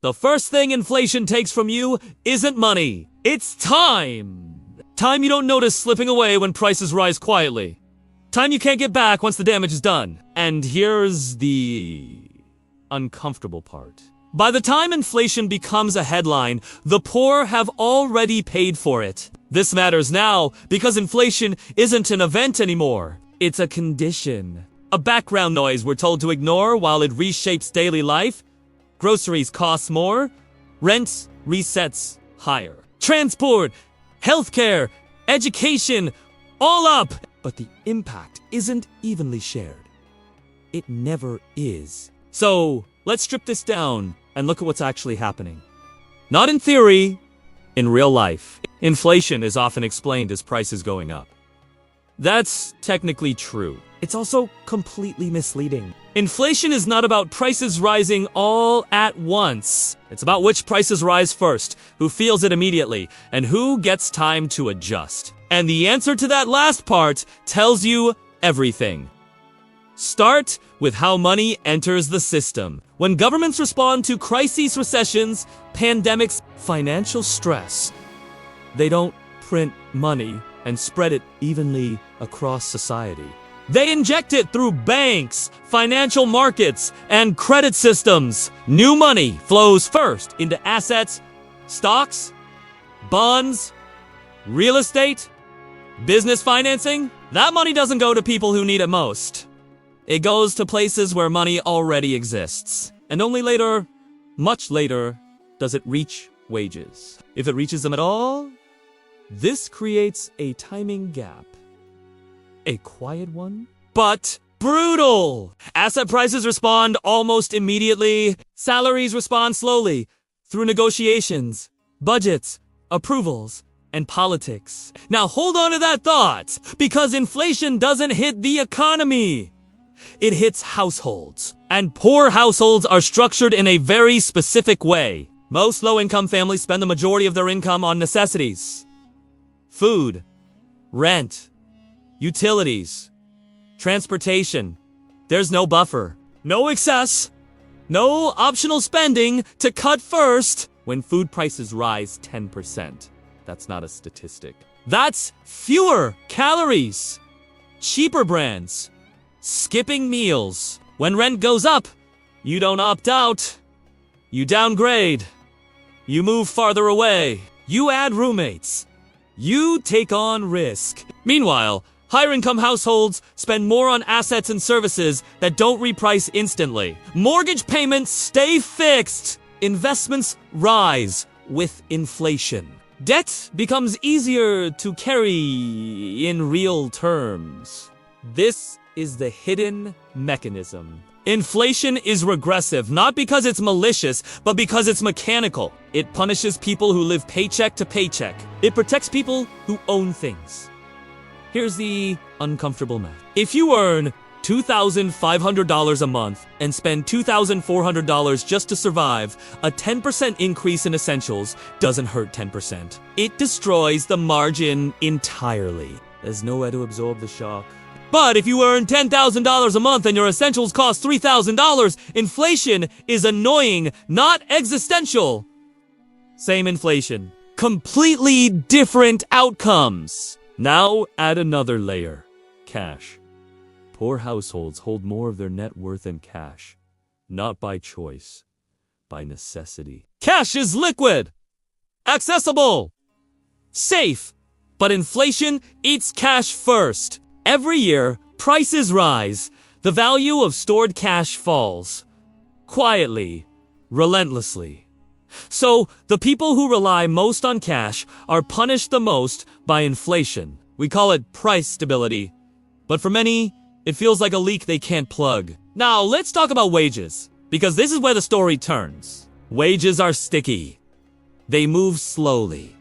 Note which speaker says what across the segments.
Speaker 1: The first thing inflation takes from you isn't money. It's time. Time you don't notice slipping away when prices rise quietly. Time you can't get back once the damage is done. And here's the uncomfortable part. By the time inflation becomes a headline, the poor have already paid for it. This matters now because inflation isn't an event anymore. It's a condition. A background noise we're told to ignore while it reshapes daily life. Groceries cost more. Rent resets higher. Transport, healthcare, education, all up. But the impact isn't evenly shared. It never is. So, let's strip this down and look at what's actually happening. Not in theory, in real life. Inflation is often explained as prices going up. That's technically true. It's also completely misleading. Inflation is not about prices rising all at once. It's about which prices rise first, who feels it immediately, and who gets time to adjust. And the answer to that last part tells you everything. Start with how money enters the system. When governments respond to crises, recessions, pandemics, financial stress, they don't print money and spread it evenly across society. They inject it through banks, financial markets, and credit systems. New money flows first into assets, stocks, bonds, real estate, business financing. That money doesn't go to people who need it most. It goes to places where money already exists. And only later, much later, does it reach wages. If it reaches them at all, this creates a timing gap. A quiet one, but brutal. Asset prices respond almost immediately. Salaries respond slowly through negotiations, budgets, approvals, and politics. Now hold on to that thought, because inflation doesn't hit the economy. It hits households, and poor households are structured in a very specific way. Most low-income families spend the majority of their income on necessities. Food, rent, utilities, transportation. There's no buffer, no excess, no optional spending to cut first. When food prices rise 10%, that's not a statistic. That's fewer calories, cheaper brands, skipping meals. When rent goes up, you don't opt out. You downgrade. You move farther away. You add roommates. You take on risk. Meanwhile, higher-income households spend more on assets and services that don't reprice instantly. Mortgage payments stay fixed. Investments rise with inflation. Debt becomes easier to carry in real terms. This is the hidden mechanism. Inflation is regressive, not because it's malicious, but because it's mechanical. It punishes people who live paycheck to paycheck. It protects people who own things. Here's the uncomfortable math. If you earn $2,500 a month and spend $2,400 just to survive, a 10% increase in essentials doesn't hurt 10%. It destroys the margin entirely. There's nowhere to absorb the shock. But if you earn $10,000 a month and your essentials cost $3,000, inflation is annoying, not existential. Same inflation. Completely different outcomes. Now add another layer. Cash. Poor households hold more of their net worth in cash. Not by choice, by necessity. Cash is liquid, accessible, safe. But inflation eats cash first. Every year, prices rise. The value of stored cash falls. Quietly, relentlessly. So, the people who rely most on cash are punished the most by inflation. We call it price stability. But for many, it feels like a leak they can't plug. Now, let's talk about wages, because this is where the story turns. Wages are sticky. They move slowly.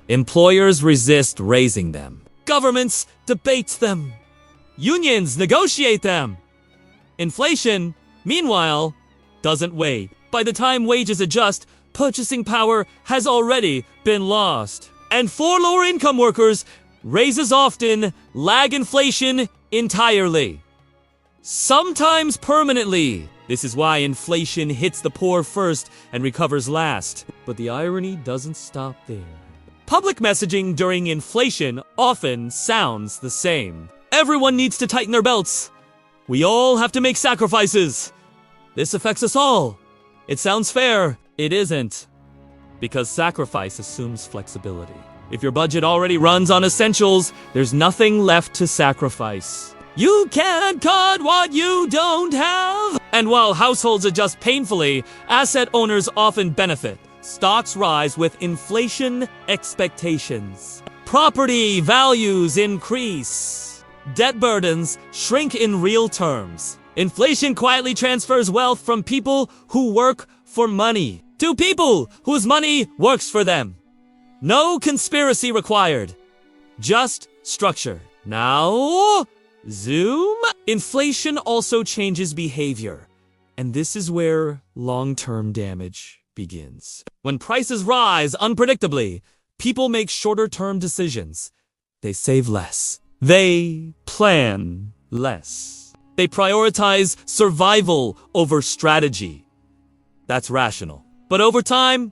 Speaker 1: Employers resist raising them. Governments debate them. Unions negotiate them. Inflation, meanwhile, doesn't wait. By the time wages adjust, purchasing power has already been lost. And for lower-income workers, raises often lag inflation entirely. Sometimes permanently. This is why inflation hits the poor first and recovers last. But the irony doesn't stop there. Public messaging during inflation often sounds the same. Everyone needs to tighten their belts. We all have to make sacrifices. This affects us all. It sounds fair. It isn't. Because sacrifice assumes flexibility. If your budget already runs on essentials, there's nothing left to sacrifice. You can't cut what you don't have. And while households adjust painfully, asset owners often benefit. Stocks rise with inflation expectations. Property values increase. Debt burdens shrink in real terms. Inflation quietly transfers wealth from people who work for money to people whose money works for them. No conspiracy required. Just structure. Now, zoom. Inflation also changes behavior. And this is where long-term damage begins. When prices rise unpredictably, people make shorter-term decisions. They save less. They plan less. They prioritize survival over strategy. That's rational. But over time,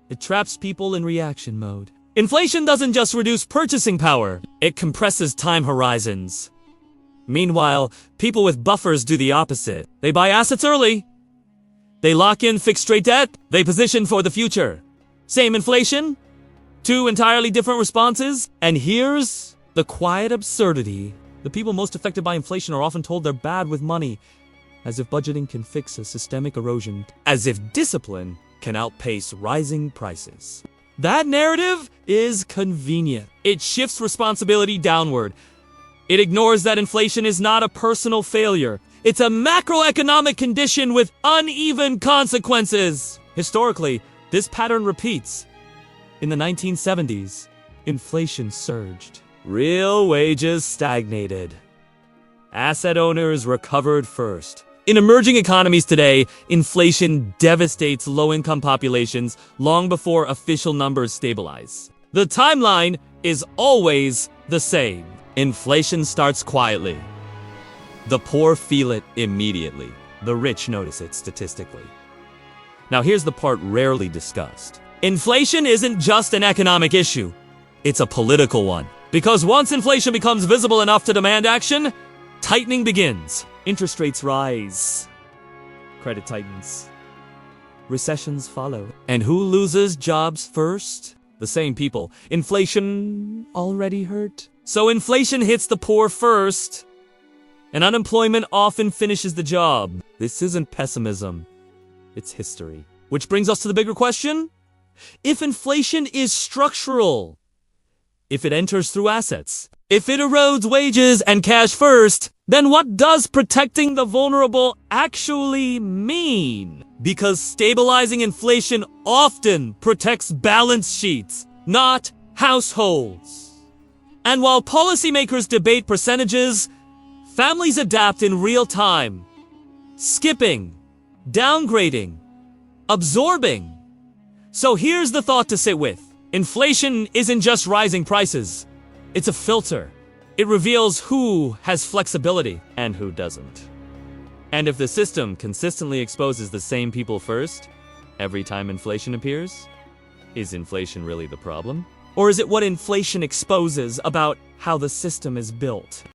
Speaker 1: it traps people in reaction mode. Inflation doesn't just reduce purchasing power, it compresses time horizons. Meanwhile, people with buffers do the opposite. They buy assets early. They lock in fixed-rate debt. They position for the future. Same inflation, two entirely different responses. And here's the quiet absurdity. The people most affected by inflation are often told they're bad with money, as if budgeting can fix a systemic erosion, as if discipline can outpace rising prices. That narrative is convenient. It shifts responsibility downward. It ignores that inflation is not a personal failure. It's a macroeconomic condition with uneven consequences. Historically, this pattern repeats. In the 1970s, inflation surged. Real wages stagnated. Asset owners recovered first. In emerging economies today, inflation devastates low-income populations long before official numbers stabilize. The timeline is always the same. Inflation starts quietly. The poor feel it immediately. The rich notice it statistically. Now here's the part rarely discussed. Inflation isn't just an economic issue. It's a political one. Because once inflation becomes visible enough to demand action, tightening begins. Interest rates rise. Credit tightens. Recessions follow. And who loses jobs first? The same people. Inflation already hurt. So inflation hits the poor first, and unemployment often finishes the job. This isn't pessimism. It's history. Which brings us to the bigger question. If inflation is structural, if it enters through assets, if it erodes wages and cash first, then what does protecting the vulnerable actually mean? Because stabilizing inflation often protects balance sheets, not households. And while policymakers debate percentages, families adapt in real time, skipping, downgrading, absorbing. So here's the thought to sit with. Inflation isn't just rising prices. It's a filter. It reveals who has flexibility and who doesn't. And if the system consistently exposes the same people first, every time inflation appears, is inflation really the problem? Or is it what inflation exposes about how the system is built?